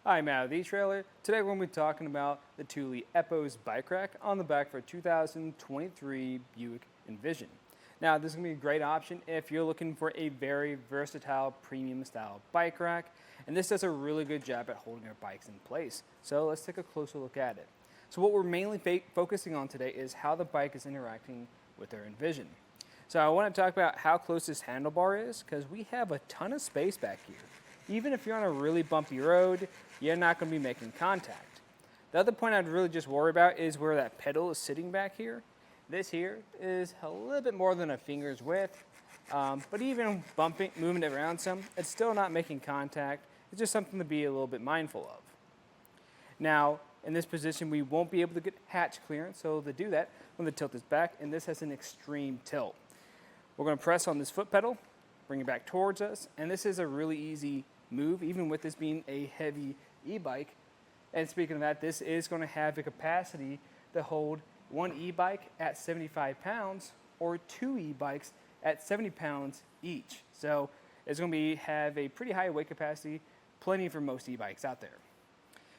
Hi, I'm Matt of the etrailer. Today we're going to be talking about the Thule Epos bike rack on the back for a 2023 Buick Envision. Now, this is going to be a great option if you're looking for a very versatile premium style bike rack, and this does a really good job at holding our bikes in place. So let's take a closer look at it. So what we're mainly focusing on today is how the bike is interacting with our Envision. So I want to talk about how close this handlebar is, because we have a ton of space back here. Even if you're on a really bumpy road, you're not going to be making contact. The other point I'd really just worry about is where that pedal is sitting back here. This here is a little bit more than a finger's width, but even moving it around some, it's still not making contact. It's just something to be a little bit mindful of. Now, in this position, we won't be able to get hatch clearance, so to do that, I'm going to tilt this back, and this has an extreme tilt. We're going to press on this foot pedal, bring it back towards us, and this is a really easy move, even with this being a heavy e-bike. And speaking of that, this is going to have the capacity to hold one e-bike at 75 pounds or two e-bikes at 70 pounds each. So it's going to have a pretty high weight capacity, plenty for most e-bikes out there.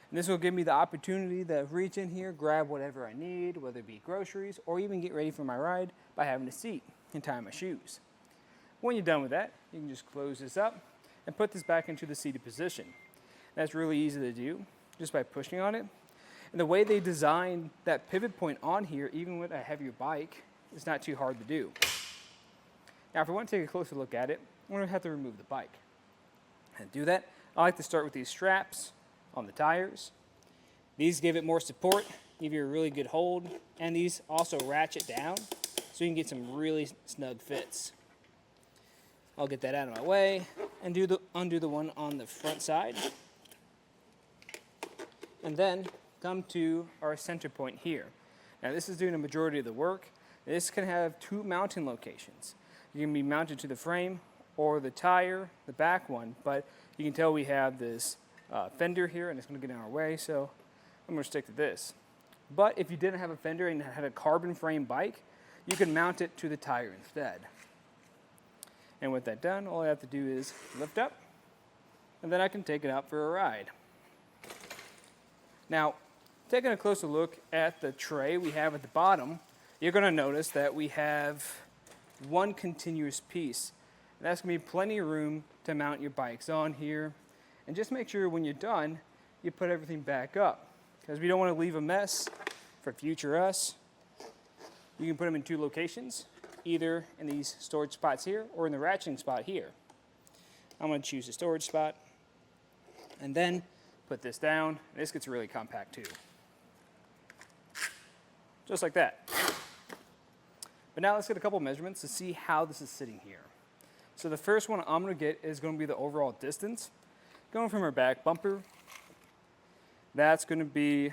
And this will give me the opportunity to reach in here, grab whatever I need, whether it be groceries or even get ready for my ride by having a seat and tie my shoes. When you're done with that, you can just close this up and put this back into the seated position. That's really easy to do just by pushing on it. And the way they designed that pivot point on here, even with a heavier bike, is not too hard to do. Now, if I want to take a closer look at it, I'm going to have to remove the bike. And to do that, I like to start with these straps on the tires. These give it more support, give you a really good hold, and these also ratchet down so you can get some really snug fits. I'll get that out of my way and undo the one on the front side. And then come to our center point here. Now this is doing the majority of the work. This can have two mounting locations. You can be mounted to the frame or the tire, the back one, but you can tell we have this fender here and it's going to get in our way, so I'm going to stick to this. But if you didn't have a fender and had a carbon frame bike, you can mount it to the tire instead. And with that done, all I have to do is lift up, and then I can take it out for a ride. Now, taking a closer look at the tray we have at the bottom, you're going to notice that we have one continuous piece. And that's going to be plenty of room to mount your bikes on here. And just make sure when you're done, you put everything back up, because we don't want to leave a mess for future us. You can put them in two locations, either in these storage spots here or in the ratcheting spot here. I'm going to choose the storage spot and then put this down. This gets really compact too. Just like that. But now let's get a couple measurements to see how this is sitting here. So the first one I'm going to get is going to be the overall distance. Going from our back bumper, that's going to be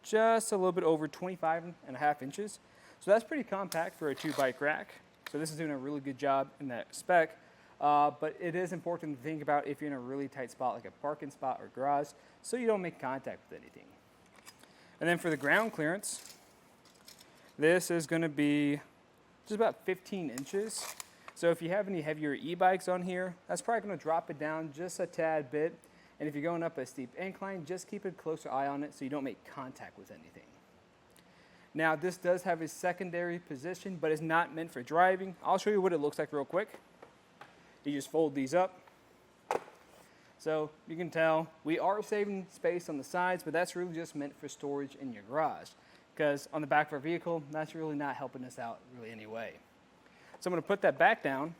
just a little bit over 25.5 inches. So that's pretty compact for a two-bike rack. So this is doing a really good job in that spec. But it is important to think about if you're in a really tight spot, like a parking spot or garage, so you don't make contact with anything. And then for the ground clearance, this is going to be just about 15 inches. So if you have any heavier e-bikes on here, that's probably going to drop it down just a tad bit. And if you're going up a steep incline, just keep a closer eye on it so you don't make contact with anything. Now, this does have a secondary position, but it's not meant for driving. I'll show you what it looks like real quick. You just fold these up. So you can tell we are saving space on the sides, but that's really just meant for storage in your garage, because on the back of our vehicle, that's really not helping us out really anyway. So I'm going to put that back down.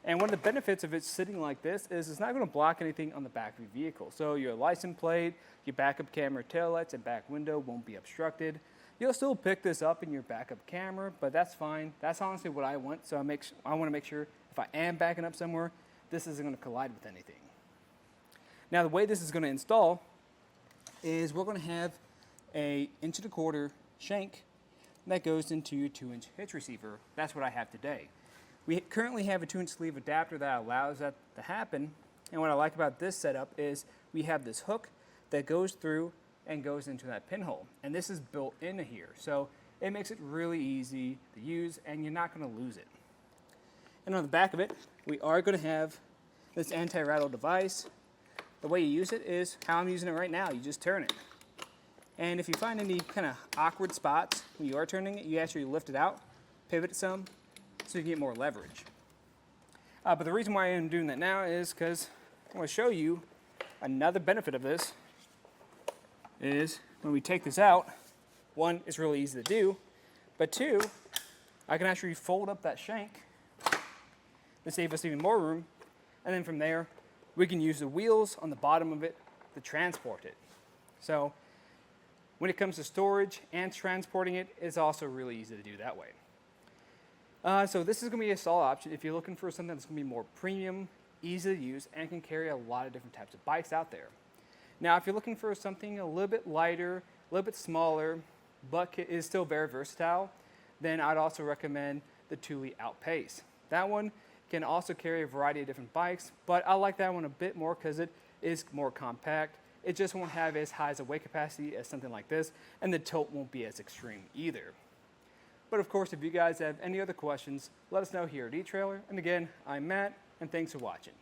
And one of the benefits of it sitting like this is it's not going to block anything on the back of your vehicle. So your license plate, your backup camera taillights, and back window won't be obstructed. You'll still pick this up in your backup camera, but that's fine. That's honestly what I want. So I want to make sure if I am backing up somewhere, this isn't going to collide with anything. Now the way this is going to install is we're going to have a 1.25 inch shank that goes into your 2-inch hitch receiver. That's what I have today. We currently have a 2-inch sleeve adapter that allows that to happen. And what I like about this setup is we have this hook that goes through and goes into that pinhole. And this is built into here. So it makes it really easy to use and you're not going to lose it. And on the back of it, we are going to have this anti-rattle device the way you use it is how I'm using it right now. You just turn it. And if you find any kind of awkward spots when you are turning it, you actually lift it out, pivot it some, so you can get more leverage. But the reason why I'm doing that now is because I want to show you another benefit of this is when we take this out, one, it's really easy to do, but two, I can actually fold up that shank to save us even more room, and then from there, we can use the wheels on the bottom of it to transport it. So when it comes to storage and transporting it, it's also really easy to do that way. So this is going to be a solid option if you're looking for something that's going to be more premium, easy to use, and can carry a lot of different types of bikes out there. Now, if you're looking for something a little bit lighter, a little bit smaller, but is still very versatile, then I'd also recommend the Thule Outpace. That one can also carry a variety of different bikes, but I like that one a bit more because it is more compact. It just won't have as high as a weight capacity as something like this, and the tilt won't be as extreme either. But of course, if you guys have any other questions, let us know here at eTrailer. And again, I'm Matt, and thanks for watching.